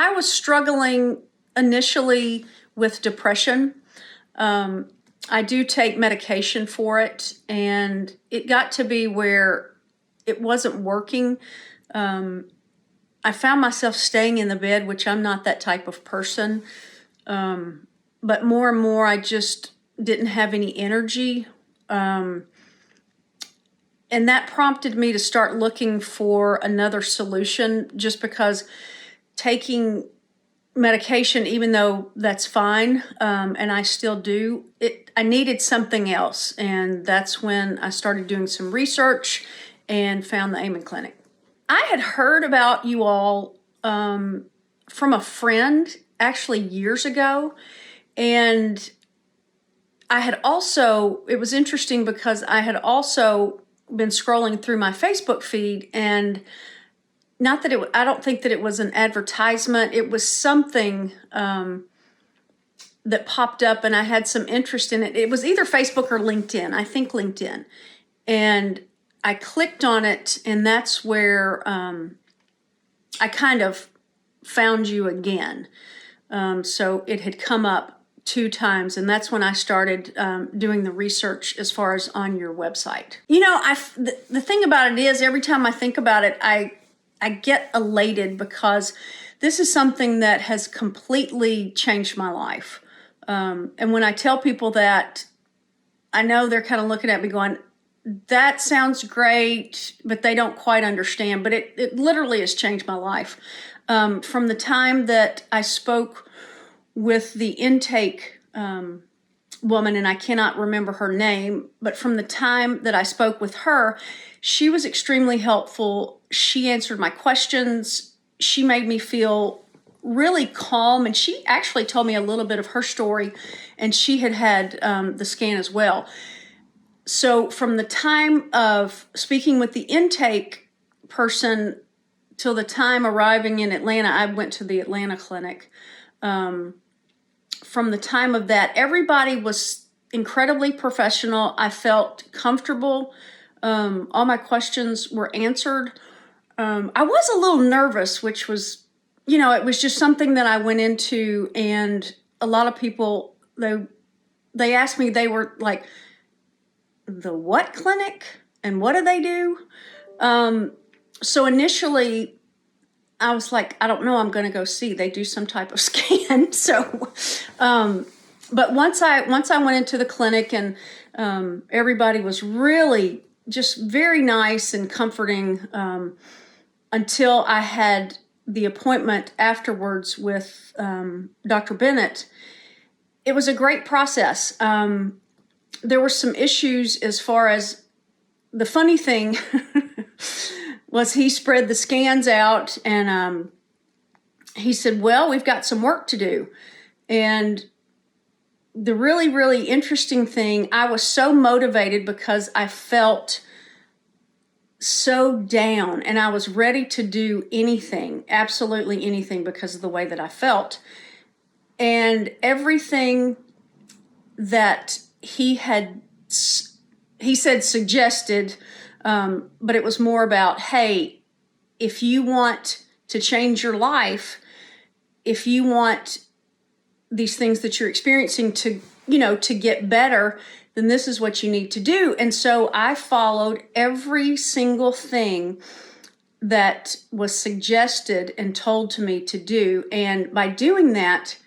I was struggling initially with depression. I do take medication for it, and it got to be where it wasn't working. I found myself staying in the bed, which I'm not that type of person. But more and more, I just didn't have any energy. And that prompted me to start looking for another solution, just because taking medication, even though that's fine, and I still do it, I needed something else. And that's when I started doing some research and found the Amen Clinic. I had heard about you all from a friend actually years ago. And I had also, it was interesting because I had also been scrolling through my Facebook feed, and not that I don't think that it was an advertisement. It was something that popped up, and I had some interest in it. It was either Facebook or LinkedIn. I think LinkedIn. And I clicked on it, and that's where I kind of found you again. So it had come up 2 times, and that's when I started doing the research as far as on your website. You know, the thing about it is, every time I think about it, I get elated, because this is something that has completely changed my life. And when I tell people that, I know they're kind of looking at me going, that sounds great, but they don't quite understand. But it literally has changed my life. From the time that I spoke with the intake woman, and I cannot remember her name, but from the time that I spoke with her, she was extremely helpful. She answered my questions. She made me feel really calm, and she actually told me a little bit of her story, and she had the scan as well. So from the time of speaking with the intake person till the time arriving in Atlanta, I went to the Atlanta clinic. From the time of that, everybody was incredibly professional. I felt comfortable. All my questions were answered. I was a little nervous, which was, it was just something that I went into, and a lot of people, they asked me, they were like, the what clinic? And what do they do? So initially, I was like, I don't know, I'm going to go see. They do some type of scan. So, but once I went into the clinic, and everybody was really just very nice and comforting, until I had the appointment afterwards with Dr. Bennett. It was a great process. There were some issues as far as, the funny thing was, he spread the scans out, and he said, well, we've got some work to do. And the really, really interesting thing, I was so motivated because I felt so down, and I was ready to do anything, absolutely anything, because of the way that I felt. And everything that he said suggested, but it was more about, hey, if you want to change your life, if you want these things that you're experiencing to get better, then this is what you need to do. And so I followed every single thing that was suggested and told to me to do. And by doing that,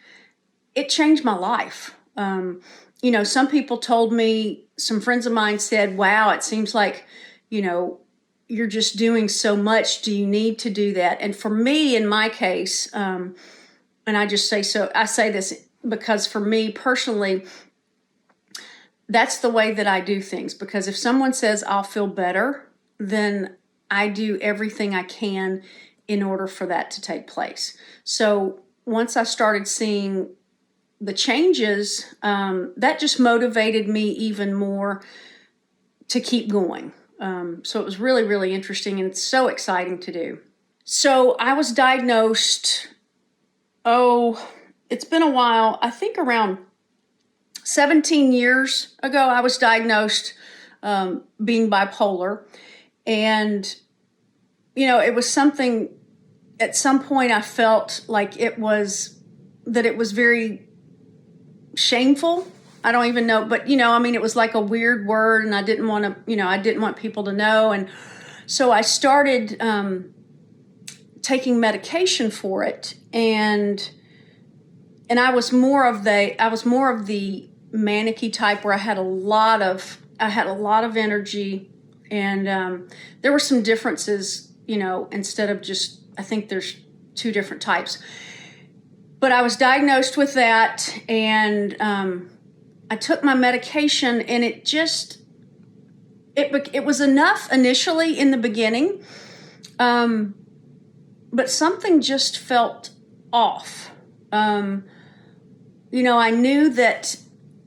it changed my life. Some people told me, some friends of mine said, wow, it seems like, you're just doing so much. Do you need to do that? And for me, in my case, and I say this because for me personally, that's the way that I do things. Because if someone says I'll feel better, then I do everything I can in order for that to take place. So once I started seeing the changes, that just motivated me even more to keep going. So it was really, really interesting, and it's so exciting to do. So I was diagnosed, it's been a while, I think around 17 years ago, I was diagnosed being bipolar. And, it was something at some point I felt like it was very shameful. I don't even know, but I mean, it was like a weird word, and I didn't want to, I didn't want people to know. And so I started taking medication for it, and I was more of the manic-y type, where I had a lot of energy, and there were some differences, instead of just, I think there's two different types. But I was diagnosed with that, and I took my medication, and it was enough initially in the beginning, but something just felt off. I knew that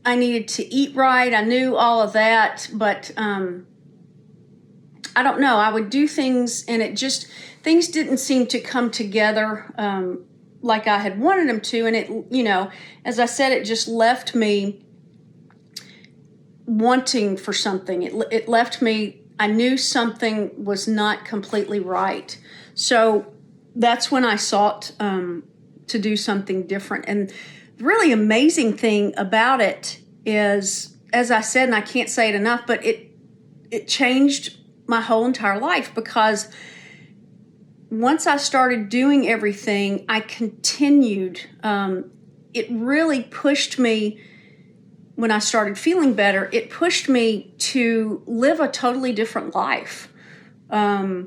I needed to eat right. I knew all of that, but I don't know. I would do things, and things didn't seem to come together like I had wanted them to. And it, as I said, it just left me wanting for something. It left me, I knew something was not completely right. So that's when I sought to do something different. And the really amazing thing about it is, as I said, and I can't say it enough, but it changed my whole entire life, because once I started doing everything, I continued. It really pushed me, when I started feeling better, it pushed me to live a totally different life. As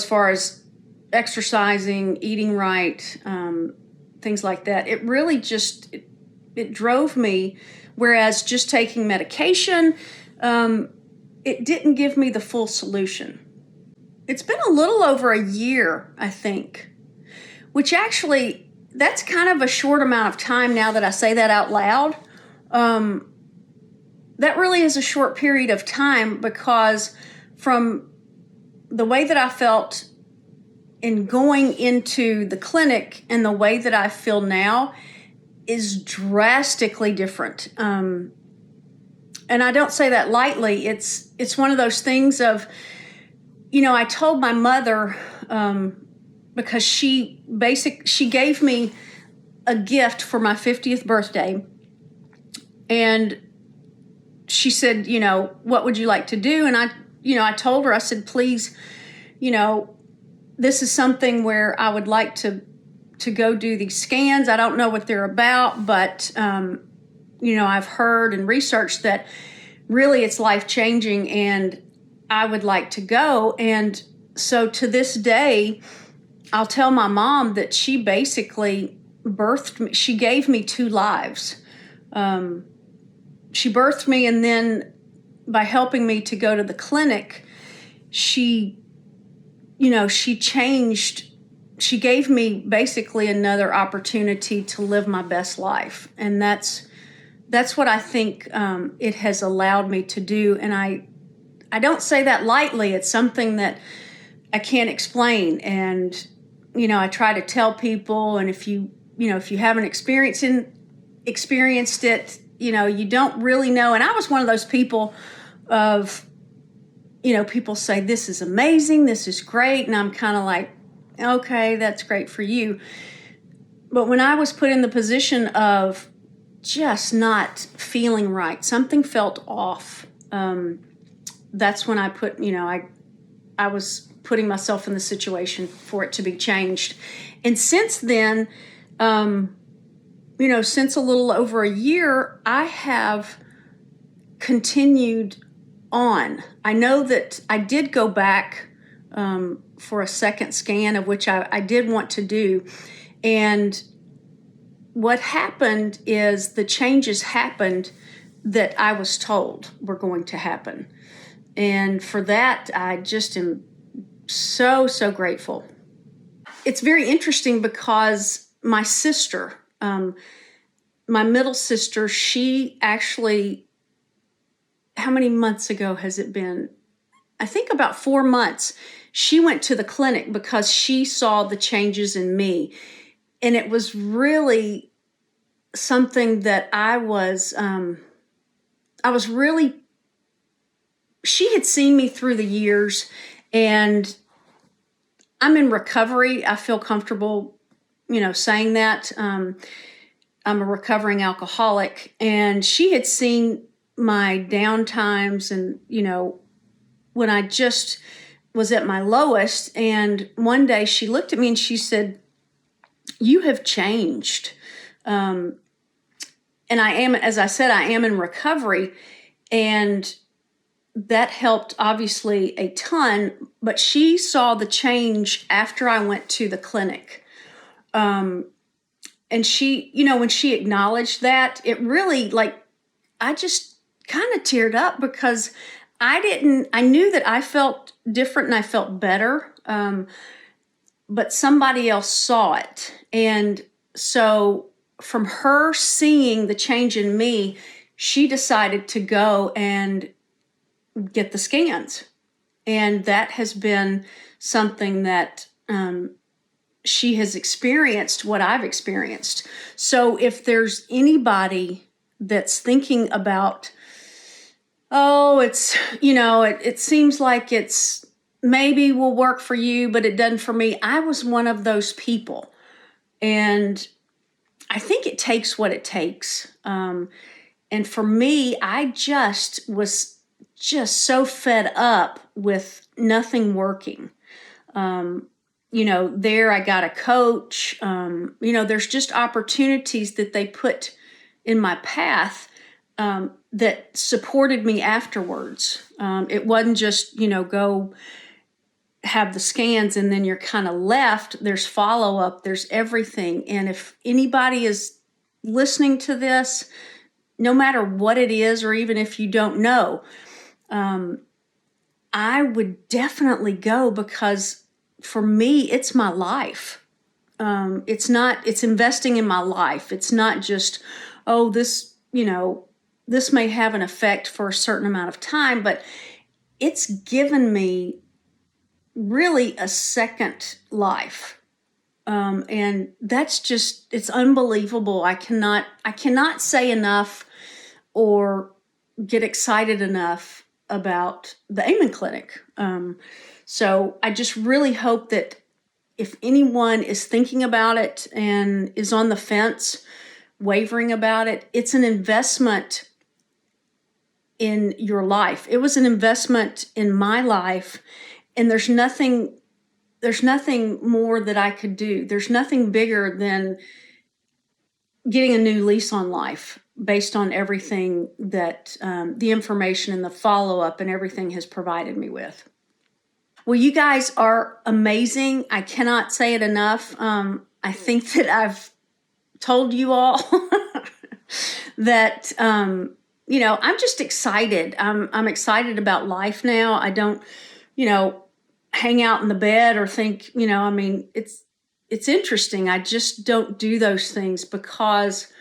far as exercising, eating right, things like that. It really just, it drove me, whereas just taking medication, it didn't give me the full solution. It's been a little over a year, I think, which actually, that's kind of a short amount of time now that I say that out loud. That really is a short period of time, because from the way that I felt in going into the clinic and the way that I feel now is drastically different. And I don't say that lightly. It's one of those things of, I told my mother, because she gave me a gift for my 50th birthday. And she said, what would you like to do? And I told her, I said, please, this is something where I would like to go do these scans. I don't know what they're about, but, I've heard and researched that really it's life-changing, and I would like to go. And so to this day, I'll tell my mom that she basically birthed me. She gave me two lives. She birthed me, and then by helping me to go to the clinic, she gave me basically another opportunity to live my best life. And that's what I think it has allowed me to do. And I don't say that lightly. It's something that I can't explain. And, I try to tell people, and if you haven't experienced it, you don't really know. And I was one of those people of, people say, this is amazing, this is great. And I'm kind of like, okay, that's great for you. But when I was put in the position of just not feeling right, something felt off. That's when I put, I was putting myself in the situation for it to be changed. And since then, since a little over a year, I have continued on. I know that I did go back for a second scan, of which I did want to do. And what happened is the changes happened that I was told were going to happen. And for that, I just am so, so grateful. It's very interesting, because my sister, my middle sister, she actually, how many months ago has it been? I think about 4 months. She went to the clinic because she saw the changes in me. And it was really something that I was really, she had seen me through the years, and I'm in recovery. I feel comfortable, saying that. I'm a recovering alcoholic, and she had seen my down times and, when I just was at my lowest. And one day she looked at me and she said, "You have changed." And I am, as I said, I am in recovery. And that helped obviously a ton, but she saw the change after I went to the clinic. And she, when she acknowledged that, it really, like, I just kind of teared up because I knew that I felt different and I felt better, but somebody else saw it. And so from her seeing the change in me, she decided to go and get the scans. And that has been something that she has experienced what I've experienced. So if there's anybody that's thinking about, oh, it's, it seems like it's maybe will work for you, but it doesn't for me. I was one of those people. And I think it takes what it takes. And for me, I just was just so fed up with nothing working. There I got a coach. There's just opportunities that they put in my path that supported me afterwards. It wasn't just, go have the scans and then you're kind of left. There's follow-up, there's everything. And if anybody is listening to this, no matter what it is, or even if you don't know, I would definitely go, because for me, it's my life. It's investing in my life. It's not just, oh, this may have an effect for a certain amount of time, but it's given me really a second life. And that's just, it's unbelievable. I cannot say enough or get excited enough about the Amen Clinic. So I just really hope that if anyone is thinking about it and is on the fence, wavering about it, it's an investment in your life. It was an investment in my life, and there's nothing more that I could do. There's nothing bigger than getting a new lease on life based on everything that the information and the follow-up and everything has provided me with. Well, you guys are amazing. I cannot say it enough. I think that I've told you all that, I'm just excited. I'm excited about life now. I don't, hang out in the bed or think, it's interesting. I just don't do those things because,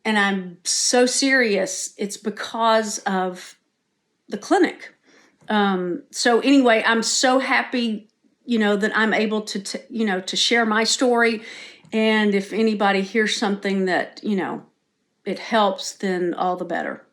and I'm so serious, it's because of the clinic. So anyway, I'm so happy, that I'm able to, to share my story. And if anybody hears something that, it helps, then all the better.